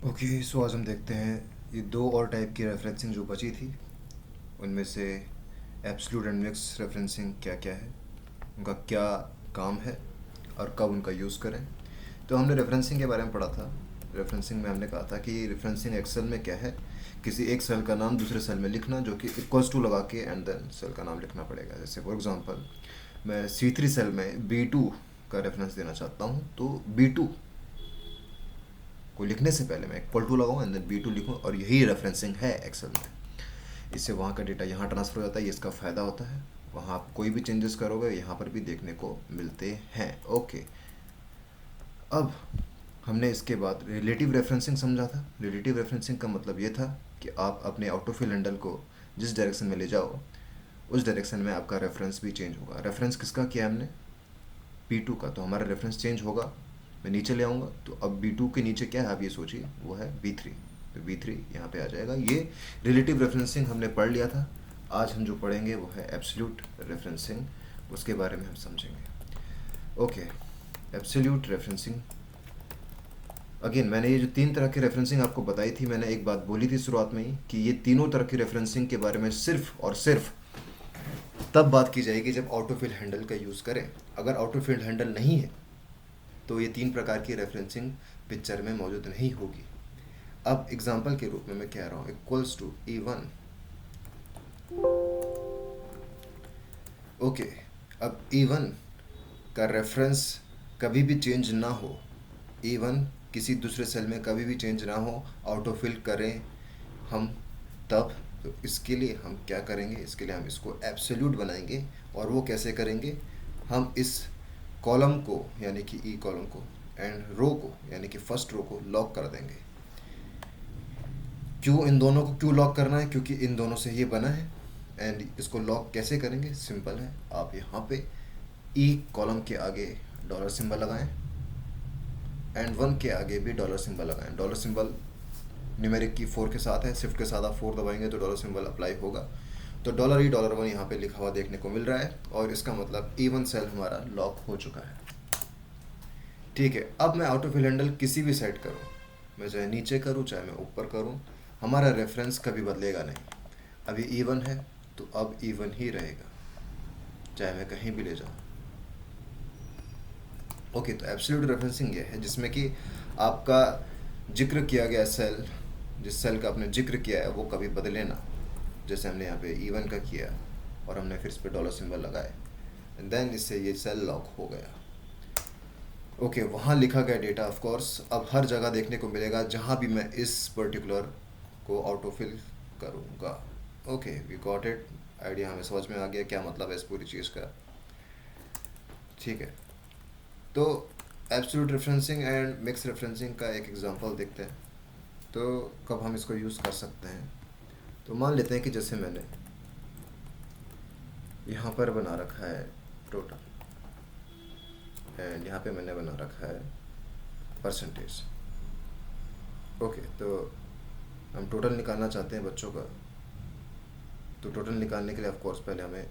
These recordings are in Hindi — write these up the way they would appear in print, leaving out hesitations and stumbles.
ओके, सो आज हम देखते हैं ये दो और टाइप की रेफरेंसिंग जो बची थी, उनमें से एब्सोल्यूट एंड मिक्स रेफरेंसिंग क्या क्या है, उनका क्या काम है और कब उनका यूज़ करें। तो हमने रेफरेंसिंग के बारे में पढ़ा था। रेफरेंसिंग में हमने कहा था कि रेफरेंसिंग एक्सेल में क्या है, किसी एक सेल का नाम दूसरे सेल में लिखना, जो कि इक्वल्स टू लगा के एंड देन सेल का नाम लिखना पड़ेगा। जैसे फॉर एग्जांपल मैं C3 सेल में B2 का रेफरेंस देना चाहता हूँ, तो B2 को लिखने से पहले मैं इक्वल टू लगाऊँ एंड देन B2 लिखूँ, और यही रेफरेंसिंग है एक्सेल में। इससे वहाँ का डेटा यहाँ ट्रांसफ़र हो जाता है, ये इसका फ़ायदा होता है। वहाँ आप कोई भी चेंजेस करोगे यहाँ पर भी देखने को मिलते हैं। ओके, अब हमने इसके बाद रिलेटिव रेफरेंसिंग समझा था। रिलेटिव रेफरेंसिंग का मतलब ये था कि आप अपने ऑटोफिल हैंडल को जिस डायरेक्शन में ले जाओ, उस डायरेक्शन में आपका रेफरेंस भी चेंज होगा। रेफरेंस किसका किया हमने? P2 का, तो हमारा रेफरेंस चेंज होगा। मैं नीचे ले आऊँगा तो अब B2 के नीचे क्या है आप ये सोचिए, वो है B3। तो B3 यहाँ पे आ जाएगा। ये रिलेटिव रेफरेंसिंग हमने पढ़ लिया था। आज हम जो पढ़ेंगे वो है एब्सोल्यूट रेफरेंसिंग, उसके बारे में हम समझेंगे। Okay, absolute referencing. अगेन मैंने ये जो तीन तरह की रेफरेंसिंग आपको बताई थी, मैंने एक बात बोली थी शुरुआत में ही कि ये तीनों तरह की रेफरेंसिंग के बारे में सिर्फ और सिर्फ तब बात की जाएगी जब ऑटोफिल हैंडल का यूज़ करें। अगर ऑटोफिल हैंडल नहीं है तो ये तीन प्रकार की रेफरेंसिंग पिक्चर में मौजूद नहीं होगी। अब एग्जांपल के रूप में मैं कह रहा हूँ इक्वल्स टू E1। ओके, अब E1 का रेफरेंस कभी भी चेंज ना हो, E1 किसी दूसरे सेल में कभी भी चेंज ना हो, ऑटोफिल करें हम तब। तो इसके लिए हम क्या करेंगे, इसके लिए हम इसको एब्सोल्यूट बनाएंगे। और वो कैसे करेंगे, हम इस कॉलम को यानी कि ई कॉलम को एंड रो को यानी कि फर्स्ट रो को लॉक कर देंगे। क्यों इन दोनों को क्यों लॉक करना है? क्योंकि इन दोनों से ये बना है। एंड इसको लॉक कैसे करेंगे? सिंपल है, आप यहाँ पे ई कॉलम के आगे डॉलर सिंबल लगाएं एंड 1 के आगे भी डॉलर सिंबल लगाएं। डॉलर सिंबल न्यूमेरिक की 4 के साथ है, शिफ्ट के साथ आप 4 दबाएंगे तो डॉलर सिंबल अप्लाई होगा। तो $E$1 यहाँ पे लिखा हुआ देखने को मिल रहा है, और इसका मतलब E1 सेल हमारा लॉक हो चुका है। ठीक है, अब मैं ऑटोफिल हैंडल किसी भी सेट करूँ, मैं चाहे नीचे करूँ चाहे मैं ऊपर करूँ, हमारा रेफरेंस कभी बदलेगा नहीं। अभी E1 है तो अब E1 ही रहेगा, चाहे मैं कहीं भी ले जाऊँ। ओके, तो एब्सोल्यूट रेफरेंसिंग ये है जिसमें कि आपका जिक्र किया गया सेल, जिस सेल का आपने जिक्र किया है वो कभी बदले ना। जैसे हमने यहाँ पे E1 का किया और हमने फिर इस पर डॉलर सिंबल लगाए एंड देन इससे ये सेल लॉक हो गया। ओके, वहाँ लिखा गया डेटा ऑफ कोर्स अब हर जगह देखने को मिलेगा जहाँ भी मैं इस पर्टिकुलर को ऑटोफिल करूँगा। Okay, we got it, idea हमें समझ में आ गया क्या मतलब है इस पूरी चीज़ का। ठीक है, तो absolute referencing and mix referencing का एक एग्जांपल देखते हैं। तो कब हम इसको यूज़ कर सकते हैं, तो मान लेते हैं कि जैसे मैंने यहाँ पर बना रखा है टोटल एंड यहाँ पे मैंने बना रखा है परसेंटेज। ओके, तो हम टोटल निकालना चाहते हैं बच्चों का। तो टोटल निकालने के लिए ऑफ कोर्स पहले हमें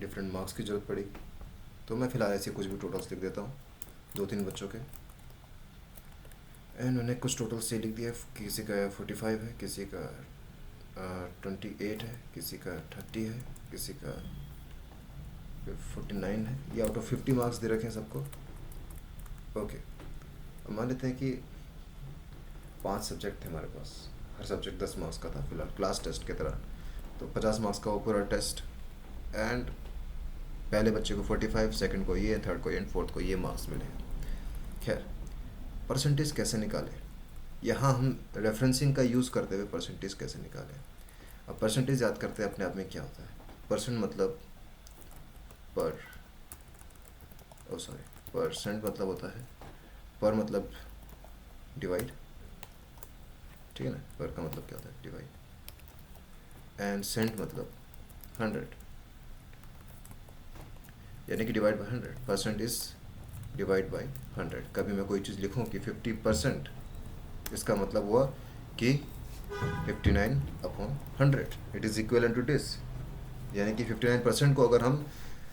डिफरेंट मार्क्स की ज़रूरत पड़ी। तो मैं फ़िलहाल ऐसे कुछ भी टोटल्स लिख देता हूँ 2-3 बच्चों के। एंड मैंने कुछ टोटल से लिख दिया, किसी का 45 है, किसी का 28 है, किसी का 30 है, किसी का 49 है। ये आउट ऑफ 50 मार्क्स दे रखे हैं सबको। ओके, अब मान लेते हैं कि 5 सब्जेक्ट थे हमारे पास, हर सब्जेक्ट 10 मार्क्स का था फिलहाल क्लास टेस्ट की तरह। तो 50 मार्क्स का वो पूरा टेस्ट, एंड पहले बच्चे को 45, सेकंड को ये, थर्ड को ये एंड फोर्थ को ये मार्क्स मिले। खैर, परसेंटेज कैसे निकालें, यहाँ हम रेफरेंसिंग का यूज़ करते हुए परसेंटेज कैसे निकालें। अब परसेंटेज याद करते हैं अपने आप में क्या होता है। परसेंट मतलब पर, ओ सॉरी, परसेंट मतलब होता है पर मतलब डिवाइड, ठीक है ना। पर का मतलब क्या होता है? डिवाइड। एंड सेंट मतलब 100, यानी कि divide by 100। Percent is divide by 100। कभी मैं कोई चीज़ लिखूँ कि 50%, इसका मतलब हुआ कि 59/100 it is equal to this. यानी कि 59% को अगर हम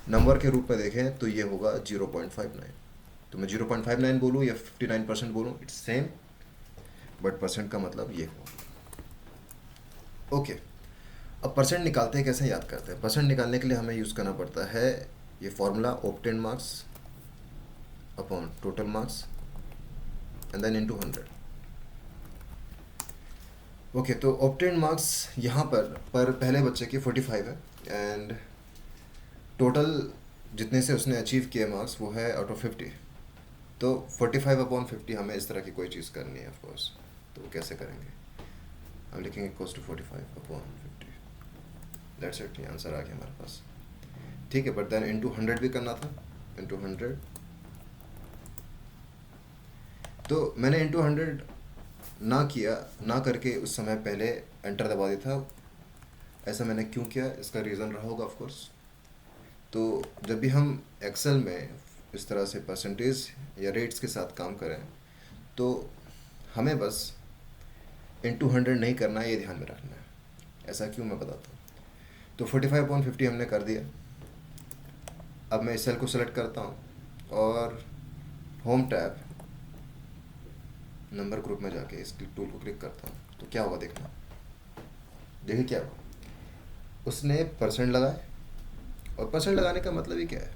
नंबर के रूप में देखें तो ये होगा 0.59। तो मैं 0.59 बोलूँ या 59% बोलूँ, इट्स सेम। बट परसेंट का मतलब ये हुआ। ओके, अब परसेंट निकालते हैं, कैसे याद करते हैं? परसेंट निकालने के लिए हमें यूज़ करना पड़ता है ये formula, obtain marks upon total marks and then into 100। Okay, तो ऑब्टेन मार्क्स यहाँ पर पहले बच्चे की 45 है एंड टोटल जितने से उसने अचीव किए मार्क्स वो है आउट ऑफ 50। तो 45 अपॉन 50 हमें इस तरह की कोई चीज़ करनी है ऑफकोर्स। तो वो कैसे करेंगे? हम लिखेंगे equals to 45 upon 50। That's it, ये आंसर आ गया हमारे पास। ठीक है, बट देन इंटू 100 भी करना था, इंटू 100। तो मैंने इंटू 100 ना किया, ना करके उस समय पहले एंटर दबा दिया था। ऐसा मैंने क्यों किया, इसका रीज़न रहा होगा ऑफकोर्स। तो जब भी हम एक्सेल में इस तरह से परसेंटेज या रेट्स के साथ काम करें तो हमें बस इंटू 100 नहीं करना है, ये ध्यान में रखना है। ऐसा क्यों, मैं बताता हूँ। तो 45/50 हमने कर दिया। अब मैं इस सेल को सेलेक्ट करता हूँ और होम टैब नंबर ग्रुप में जाके इस टूल को क्लिक करता हूँ। तो क्या होगा देखना, देखिए क्या होगा। उसने परसेंट लगाए, और परसेंट लगाने का मतलब ही क्या है?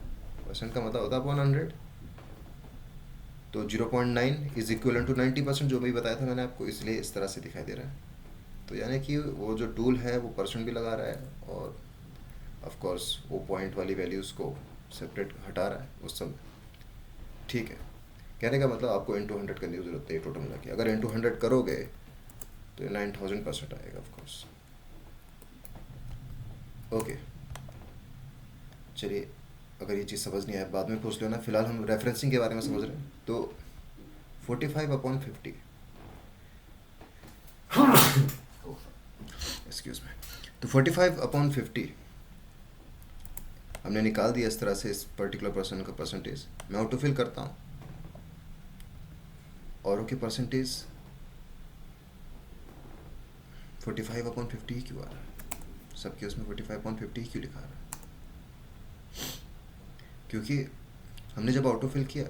परसेंट का मतलब होता है अपॉन 100। तो 0.9 इज इक्वल टू 90%, जो भी बताया था मैंने आपको, इसलिए इस तरह से दिखाई दे रहा है। तो यानी कि वो जो टूल है वो परसेंट भी लगा रहा है और ऑफ कोर्स वो पॉइंट वाली वैल्यूज़ को सेपरेट हटा रहा है उस समय। ठीक है, कहने का मतलब आपको इंटू 100 करने की जरूरत है टोटल मिला के। अगर इंटू 100 करोगे तो ये 9000% आएगा ऑफ कोर्स। ओके, चलिए, अगर ये चीज़ समझ नहीं आए बाद में पूछ लेना, फिलहाल हम रेफरेंसिंग के बारे में समझ रहे हैं। तो 45/50 एक्सक्यूज मी, तो 45/50 हमने निकाल दिया इस तरह से इस पर्टिकुलर पर्सन का परसेंटेज। मैं ऑटो फिल करता हूँ और ओके परसेंटेज 45/50 ही क्यों आ रहा है? सबके उसमें 45/50 ही क्यों लिखा रहा है? क्योंकि हमने जब ऑटो फिल किया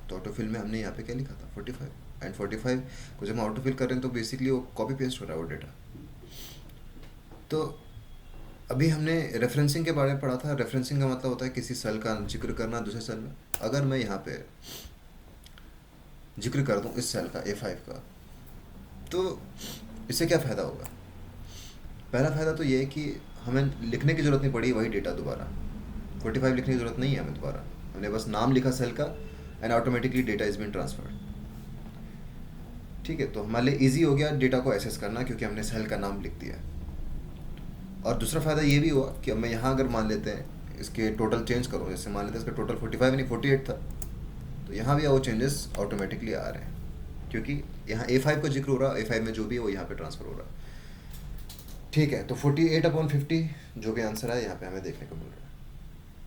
तो ऑटो फिल में हमने यहाँ पे क्या लिखा था, 45। एंड 45 को जब हम ऑटो फिल कर रहे हैं तो बेसिकली वो कॉपी पेस्ट हो रहा है वो डेटा। तो अभी हमने रेफरेंसिंग के बारे में पढ़ा था। रेफरेंसिंग का मतलब होता है किसी सेल का जिक्र करना दूसरे सेल में। अगर मैं यहाँ पे जिक्र कर दूँ इस सेल का A5 का, तो इससे क्या फ़ायदा होगा? पहला फ़ायदा तो ये है कि हमें लिखने की ज़रूरत नहीं पड़ी वही डेटा दोबारा। 45 लिखने की ज़रूरत नहीं है हमें दोबारा, हमने बस नाम लिखा सेल का and automatically data is been transferred. ठीक है, तो हमारे लिए ईजी हो गया डेटा को एक्सेस करना क्योंकि हमने सेल का नाम लिख दिया। और दूसरा फ़ायदा ये भी हुआ कि अब मैं यहाँ अगर मान लेते हैं इसके टोटल चेंज करूँ, जैसे मान लेते हैं इसका टोटल 45 नहीं 48 था, तो यहाँ भी वो चेंजेस ऑटोमेटिकली आ रहे हैं क्योंकि यहाँ A5 का जिक्र हो रहा है। A5 में जो भी है वो यहाँ पे ट्रांसफ़र हो रहा है। ठीक है, तो 48/50 जो भी आंसर है यहाँ पे हमें देखने को मिल रहा है।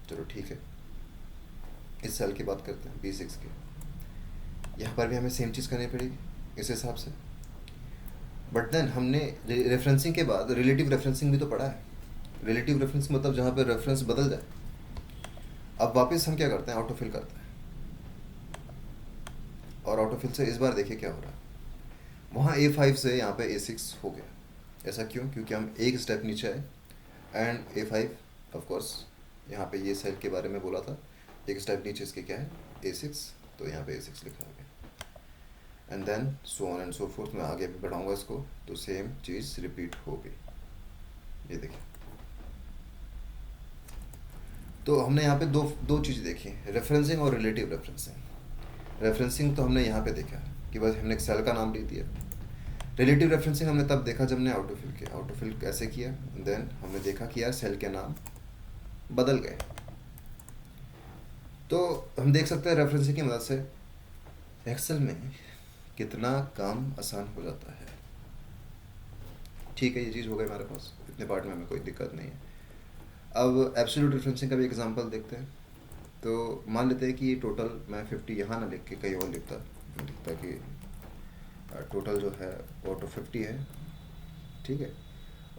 चलो ठीक है, इस सेल की बात करते हैं B6 की। यहाँ पर भी हमें सेम चीज़ करनी पड़ेगी इस हिसाब से। बट देन हमने रेफरेंसिंग के बाद रिलेटिव रेफरेंसिंग भी तो पढ़ा है। रिलेटिव रेफरेंस मतलब जहाँ पे रेफरेंस बदल जाए। अब वापस हम क्या करते हैं, ऑटो फिल करते हैं। और ऑटो फिल से इस बार देखिए क्या हो रहा है, वहाँ A5 से यहाँ पे A6 हो गया। ऐसा क्यों? क्योंकि हम एक स्टेप नीचे आए एंड A5 ऑफ कोर्स यहाँ पे ये सेल के बारे में बोला था, एक स्टेप नीचे इसके क्या है A6, तो यहाँ पे A6 लिखा गया। And then so on and so forth, मैं आगे भी बढ़ाऊँगा इसको तो सेम चीज़ रिपीट होगी। ये देखिए, तो हमने यहाँ पे दो चीज़ देखी, रेफरेंसिंग और रिलेटिव रेफरेंसिंग। रेफरेंसिंग तो हमने यहाँ पे देखा कि बस हमने एक सेल का नाम लिख दिया। रिलेटिव रेफरेंसिंग हमने तब देखा जब हमने ऑटो फिल किया। ऑटो फिल कैसे किया, देन हमने देखा कि यार सेल के नाम बदल गए। तो हम देख सकते हैं रेफरेंसिंग की मदद से एक्सेल में कितना काम आसान हो जाता है। ठीक है, ये चीज़ हो गई हमारे पास, इतने पार्ट में हमें कोई दिक्कत नहीं है। अब एब्सोल्यूट रेफरेंसिंग का भी एग्जांपल देखते हैं। तो मान लेते हैं कि ये टोटल मैं 50 यहाँ ना लिख के कहीं और लिखता कि टोटल जो है ऑटो 50 है। ठीक है,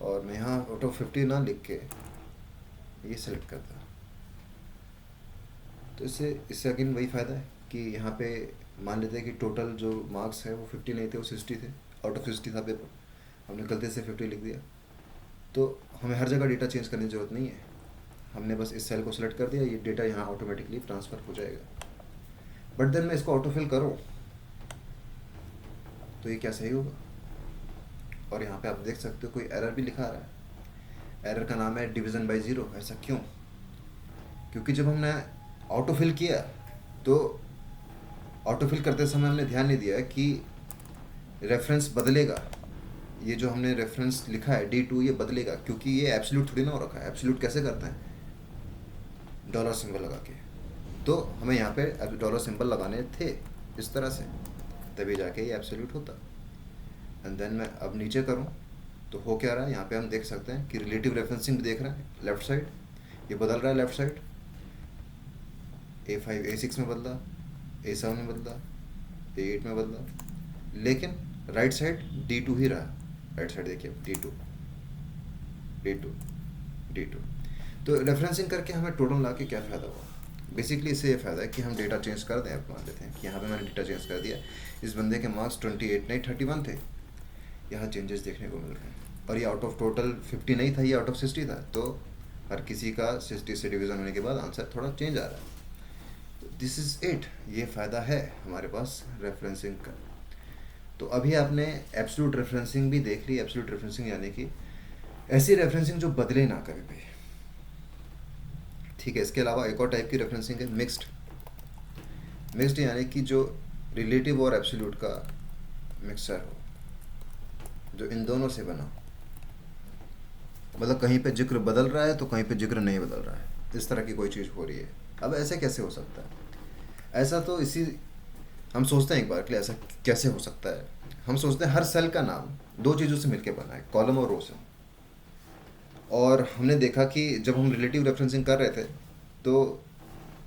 और मैं यहाँ ऑटो 50 ना लिख के ये सेलेक्ट करता, तो इससे अगेन वही फ़ायदा है कि यहाँ पे मान लेते हैं कि टोटल जो मार्क्स है वो 50 नहीं थे, वो 60 थे। आउट ऑफ 60 था पेपर, हमने गलती से 50 लिख दिया। तो हमें हर जगह डेटा चेंज करने की ज़रूरत नहीं है, हमने बस इस सेल को सिलेक्ट कर दिया, ये डेटा यहाँ ऑटोमेटिकली ट्रांसफ़र हो जाएगा। बट देन मैं इसको ऑटो फिल करूँ तो ये क्या सही होगा? और यहाँ पे आप देख सकते हो कोई एरर भी लिखा आ रहा है, एरर का नाम है डिवीज़न बाय ज़ीरो। ऐसा क्यों? क्योंकि जब हमने ऑटो फिल किया तो ऑटो फिल करते समय हमने ध्यान नहीं दिया कि रेफरेंस बदलेगा, ये जो हमने रेफरेंस लिखा है D2 ये बदलेगा, क्योंकि ये एब्सोल्यूट थोड़ी ना हो रखा है। एब्सोल्यूट कैसे करते हैं? डॉलर सिंबल लगा के। तो हमें यहाँ पे डॉलर सिंबल लगाने थे इस तरह से, तभी जाके ये एब्सोल्यूट होता। एंड देन मैं अब नीचे करूँ तो हो क्या रहा है, यहाँ पे हम देख सकते हैं कि रिलेटिव रेफरेंसिंग भी देख रहे हैं, लेफ़्ट साइड ये बदल रहा है, लेफ़्ट साइड A5 A6 में बदला, A7 में बदला, A8 में बदला, लेकिन राइट साइड D2 ही रहा। राइट साइड देखिए D2 D2 D2। तो रेफरेंसिंग करके हमें टोटल ला के क्या फ़ायदा हुआ? बेसिकली इससे ये फ़ायदा है कि हम डेटा चेंज कर दें। अब मान लेते हैं कि यहाँ पे मैंने डेटा चेंज कर दिया, इस बंदे के मार्क्स 28 नहीं 31 थे, यहाँ चेंजेस देखने को मिल रहे हैं। और ये आउट ऑफ टोटल 50 नहीं था, ये आउट ऑफ 60 था। तो हर किसी का 60 से डिवीज़न होने के बाद आंसर थोड़ा चेंज आ रहा है। तो दिस इज़ इट, ये फ़ायदा है हमारे पास रेफरेंसिंग का। तो अभी आपने एब्सोल्यूट रेफरेंसिंग भी देख ली। एब्सोल्यूट रेफरेंसिंग यानी कि ऐसी रेफरेंसिंग जो बदले ना कभी भी, ठीक है। इसके अलावा एक और टाइप की रेफरेंसिंग है मिक्स्ड। मिक्स्ड यानी कि जो रिलेटिव और एब्सोल्यूट का मिक्सचर हो, जो इन दोनों से बना, मतलब कहीं पे जिक्र बदल रहा है तो कहीं पे जिक्र नहीं बदल रहा है, इस तरह की कोई चीज़ हो रही है। अब ऐसे कैसे हो सकता है? ऐसा तो इसी हम सोचते हैं एक बार के लिए ऐसा कैसे हो सकता है। हम सोचते हैं हर सेल का नाम दो चीज़ों से मिलके बना है, कॉलम और रो से। और हमने देखा कि जब हम रिलेटिव रेफरेंसिंग कर रहे थे तो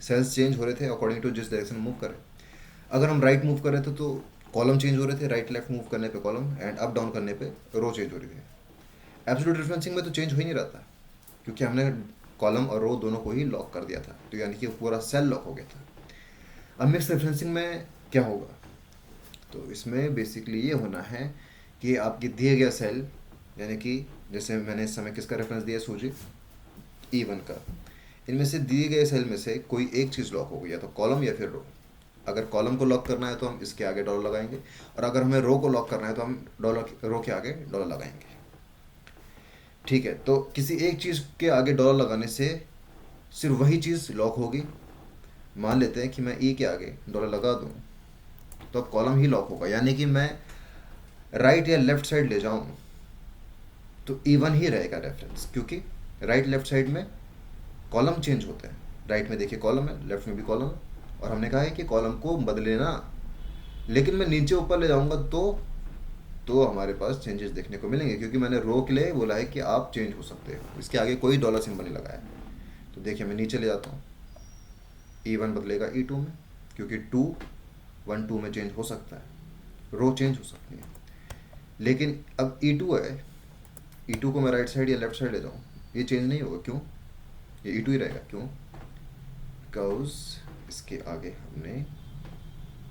सेल्स चेंज हो रहे थे अकॉर्डिंग टू जिस डायरेक्शन मूव करें। अगर हम राइट मूव कर रहे थे तो कॉलम चेंज हो रहे थे, राइट लेफ्ट मूव करने पे कॉलम, एंड अप डाउन करने पे रो चेंज हो रही थी। एब्सोल्यूट रेफरेंसिंग में तो चेंज हो ही नहीं रहा था, क्योंकि हमने कॉलम और रो दोनों को ही लॉक कर दिया था, तो यानी कि पूरा सेल लॉक हो गया था। अब मिक्स रेफरेंसिंग में क्या होगा? तो इसमें बेसिकली ये होना है कि आपके दिए गया सेल, यानी कि जैसे मैंने इस समय किसका रेफरेंस दिया, सूजी E1 का, इनमें से दिए गए सेल में से कोई एक चीज़ लॉक हो गई, या तो कॉलम या फिर रो। अगर कॉलम को लॉक करना है तो हम इसके आगे डॉलर लगाएंगे, और अगर हमें रो को लॉक करना है तो हम रो के आगे डॉलर लगाएंगे। ठीक है, तो किसी एक चीज़ के आगे डॉलर लगाने से सिर्फ वही चीज़ लॉक होगी। मान लेते हैं कि मैं E के आगे डॉलर लगा दूं तो अब कॉलम ही लॉक होगा, यानी कि मैं राइट या लेफ्ट साइड ले जाऊं तो E1 ही रहेगा रेफरेंस, क्योंकि राइट लेफ्ट साइड में कॉलम चेंज होते हैं। राइट में देखिए कॉलम है, लेफ्ट में भी कॉलम है, और हमने कहा है कि कॉलम को बदले ना, लेकिन मैं नीचे ऊपर ले जाऊंगा तो हमारे पास चेंजेस देखने को मिलेंगे, क्योंकि मैंने रो के लिए बोला है कि आप चेंज हो सकते हो, इसके आगे कोई डॉलर सिंबल नहीं लगाया। तो देखिए मैं नीचे ले जाता हूँ, E1 बदलेगा E2 में, क्योंकि 2 1 2 में चेंज हो सकता है, रो चेंज हो सकती है। लेकिन अब E2 है, E2 को मैं राइट साइड या लेफ्ट साइड ले जाऊँ, ये चेंज नहीं होगा। क्यों? ये E2 ही रहेगा। क्यों? बिकॉज इसके आगे हमने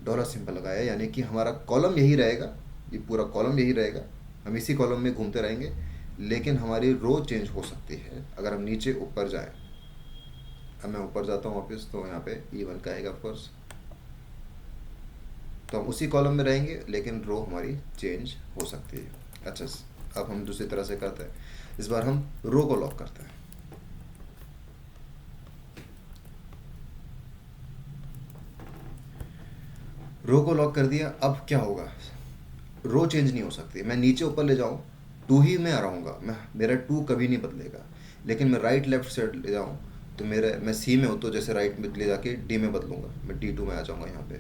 डॉलर सिंबल लगाया, यानी कि हमारा कॉलम यही रहेगा, ये पूरा कॉलम यही रहेगा, हम इसी कॉलम में घूमते रहेंगे, लेकिन हमारी रो चेंज हो सकती है अगर हम नीचे ऊपर जाएं। अब मैं ऊपर जाता हूँ वापस, तो यहाँ पे E1 का आएगा ऑफकोर्स, तो हम उसी कॉलम में रहेंगे, लेकिन रो हमारी चेंज हो सकती है। अच्छा, अब हम दूसरी तरह से करते हैं, इस बार हम रो को लॉक करते हैं। रो को लॉक कर दिया, अब क्या होगा? रो चेंज नहीं हो सकती, मैं नीचे ऊपर ले जाऊँ 2 ही मैं रहूँगा, मेरा 2 कभी नहीं बदलेगा। लेकिन मैं राइट लेफ्ट साइड ले जाऊँ तो मैं C में हूँ, तो जैसे राइट में ले जाके D में बदलूँगा, मैं D2 में आ जाऊँगा, यहाँ पे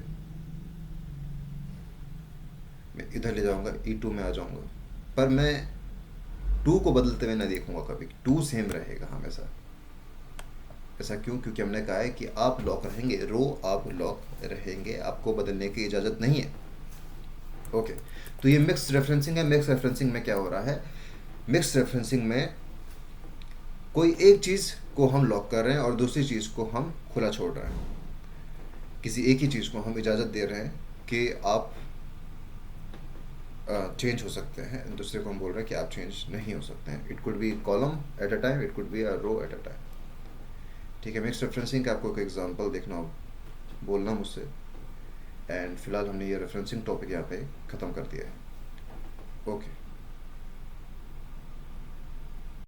मैं इधर ले जाऊँगा E2 में आ जाऊँगा, पर मैं 2 को बदलते हुए ना देखूँगा कभी, 2 सेम रहेगा हमेशा। ऐसा क्यों? क्योंकि हमने कहा है कि आप लॉक रहेंगे, रो आप लॉक रहेंगे, आपको बदलने की इजाज़त नहीं है। ओके, तो ये मिक्स रेफरेंसिंग है। मिक्स रेफरेंसिंग में क्या हो रहा है? मिक्स रेफरेंसिंग में कोई एक चीज़ को हम लॉक कर रहे हैं और दूसरी चीज़ को हम खुला छोड़ रहे हैं। किसी एक ही चीज़ को हम इजाज़त दे रहे हैं कि आप चेंज हो सकते हैं, दूसरे को हम बोल रहे हैं कि आप चेंज नहीं हो सकते हैं. It could be column at a time, it could be a row at a time. ठीक है, मिक्स रेफरेंसिंग का आपको एक एग्जांपल देखना हो, बोलना मुझसे. एंड फिलहाल हमने ये रेफरेंसिंग टॉपिक यहाँ पे ख़त्म कर दिया है. ओके.